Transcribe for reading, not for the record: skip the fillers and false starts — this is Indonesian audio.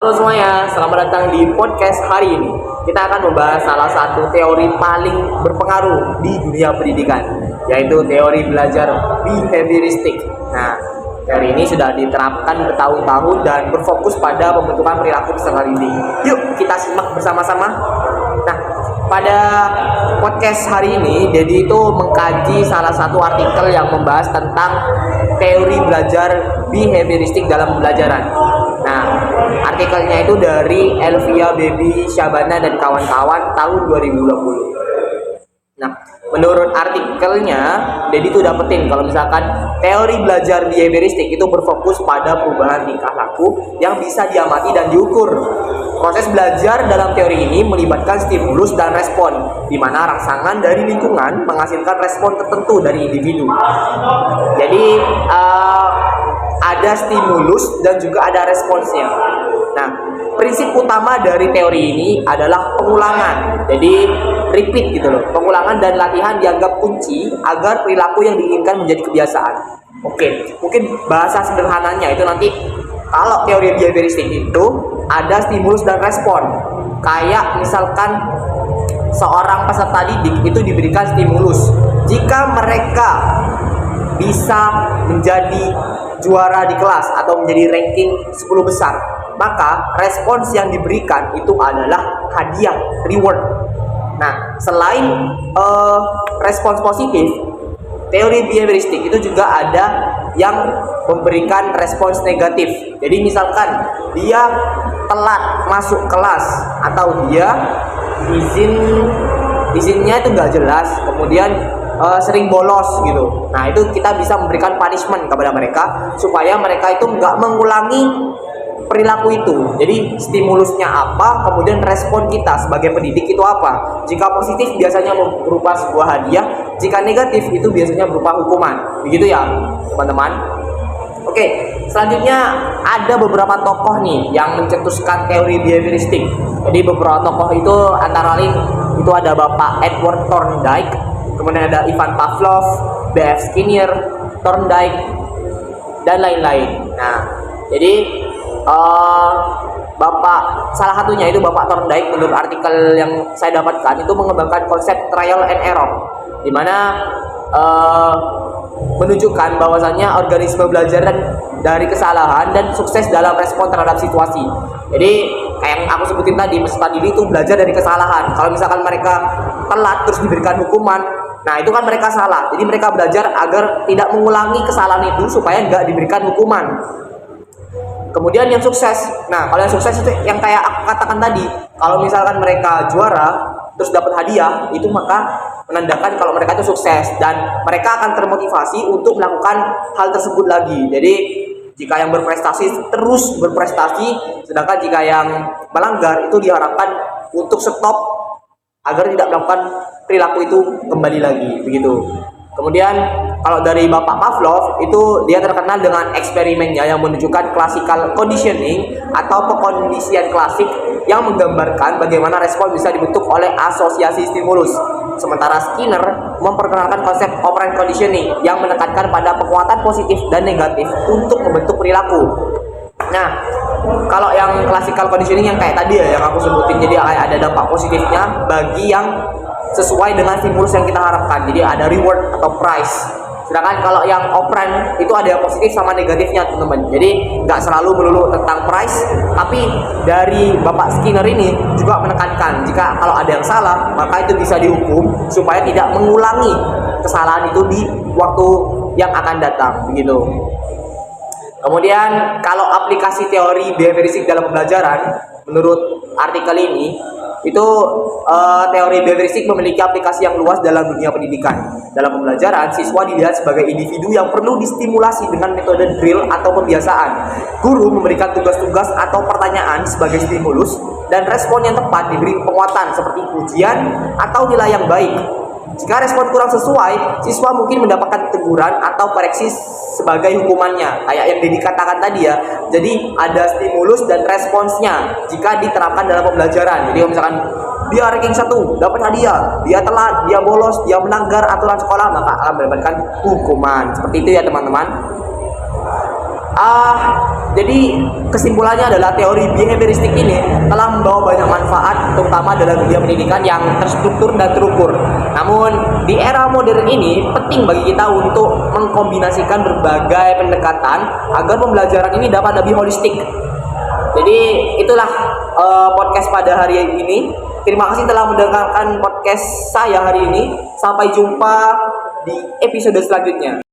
Halo semuanya, selamat datang di podcast hari ini. Kita akan membahas salah satu teori paling berpengaruh di dunia pendidikan, yaitu teori belajar behavioristik. Nah, teori ini sudah diterapkan bertahun-tahun dan berfokus pada pembentukan perilaku peserta didik. Yuk, kita simak bersama-sama. Nah, pada podcast hari ini, Dedi itu mengkaji salah satu artikel yang membahas tentang teori belajar behavioristik dalam pembelajaran. Nah, artikelnya itu dari Elvia Baby Syabana dan kawan-kawan tahun 2020. Nah, menurut artikelnya, Dedi itu dapetin kalau misalkan teori belajar behavioristik itu berfokus pada perubahan tingkah laku yang bisa diamati dan diukur. Proses belajar dalam teori ini melibatkan stimulus dan respon, di mana rangsangan dari lingkungan menghasilkan respon tertentu dari individu. Jadi, ada stimulus dan juga ada responsnya. Nah, prinsip utama dari teori ini adalah pengulangan. Jadi repeat gitu loh. Pengulangan dan latihan dianggap kunci agar perilaku yang diinginkan menjadi kebiasaan. Oke, mungkin bahasa sederhananya itu nanti kalau teori behavioristik itu ada stimulus dan respon. Kayak misalkan seorang peserta didik itu diberikan stimulus. Jika mereka bisa menjadi juara di kelas atau menjadi ranking 10 besar, maka respons yang diberikan itu adalah hadiah, reward. Nah, selain respons positif, teori behavioristik itu juga ada yang memberikan respons negatif. Jadi misalkan dia telat masuk kelas atau dia izinnya itu nggak jelas, kemudian sering bolos gitu. Nah, itu kita bisa memberikan punishment kepada mereka supaya mereka itu nggak mengulangi perilaku itu. Jadi stimulusnya apa, kemudian respon kita sebagai pendidik itu apa. Jika positif biasanya berupa sebuah hadiah, jika negatif itu biasanya berupa hukuman. Begitu ya, teman-teman. Oke, selanjutnya ada beberapa tokoh nih yang mencetuskan teori behavioristik. Jadi beberapa tokoh itu antara lain itu ada Bapak Edward Thorndike, kemudian ada Ivan Pavlov, B.F. Skinner, Thorndike, dan lain-lain. Nah, jadi salah satunya itu Bapak Thorndike, menurut artikel yang saya dapatkan itu mengembangkan konsep trial and error, di mana menunjukkan bahwasannya organisme belajar dari kesalahan dan sukses dalam respon terhadap situasi. Jadi kayak yang aku sebutin tadi, peserta didik itu belajar dari kesalahan. Kalau misalkan mereka telat terus diberikan hukuman, nah itu kan mereka salah. Jadi mereka belajar agar tidak mengulangi kesalahan itu supaya nggak diberikan hukuman. Kemudian yang sukses, nah kalau yang sukses itu yang kayak aku katakan tadi, kalau misalkan mereka juara terus dapat hadiah, itu maka menandakan kalau mereka itu sukses dan mereka akan termotivasi untuk melakukan hal tersebut lagi. Jadi jika yang berprestasi terus berprestasi, sedangkan jika yang melanggar itu diharapkan untuk stop agar tidak melakukan perilaku itu kembali lagi, begitu. Kemudian kalau dari Bapak Pavlov itu dia terkenal dengan eksperimennya yang menunjukkan classical conditioning atau pekondisian klasik yang menggambarkan bagaimana respon bisa dibentuk oleh asosiasi stimulus. Sementara Skinner memperkenalkan konsep operant conditioning yang menekankan pada penguatan positif dan negatif untuk membentuk perilaku. Nah, kalau yang classical conditioning yang kayak tadi ya yang aku sebutin, jadi ada dampak positifnya bagi yang sesuai dengan stimulus yang kita harapkan. Jadi ada reward atau prize. Sedangkan kalau yang operant itu ada yang positif sama negatifnya, teman-teman. Jadi nggak selalu melulu tentang prize, tapi dari Bapak Skinner ini juga menekankan jika kalau ada yang salah maka itu bisa dihukum supaya tidak mengulangi kesalahan itu di waktu yang akan datang, begitu. Kemudian kalau aplikasi teori behavioristik dalam pembelajaran, menurut artikel ini itu teori behavioristik memiliki aplikasi yang luas dalam dunia pendidikan. Dalam pembelajaran, siswa dilihat sebagai individu yang perlu distimulasi dengan metode drill atau pembiasaan. Guru memberikan tugas-tugas atau pertanyaan sebagai stimulus dan respon yang tepat diberi penguatan seperti pujian atau nilai yang baik. Jika respon kurang sesuai, siswa mungkin mendapatkan teguran atau koreksi sebagai hukumannya. Kayak yang dikatakan tadi ya. Jadi ada stimulus dan responsnya jika diterapkan dalam pembelajaran. Jadi misalkan dia ranking 1, dapat hadiah, dia telat, dia bolos, dia melanggar aturan sekolah, maka akan mendapatkan hukuman. Seperti itu ya teman-teman. Jadi kesimpulannya adalah teori behavioristik ini telah membawa banyak manfaat, terutama dalam dunia pendidikan yang terstruktur dan terukur. Namun di era modern ini penting bagi kita untuk mengkombinasikan berbagai pendekatan agar pembelajaran ini dapat lebih holistik. Jadi itulah podcast pada hari ini. Terima kasih telah mendengarkan podcast saya hari ini. Sampai jumpa di episode selanjutnya.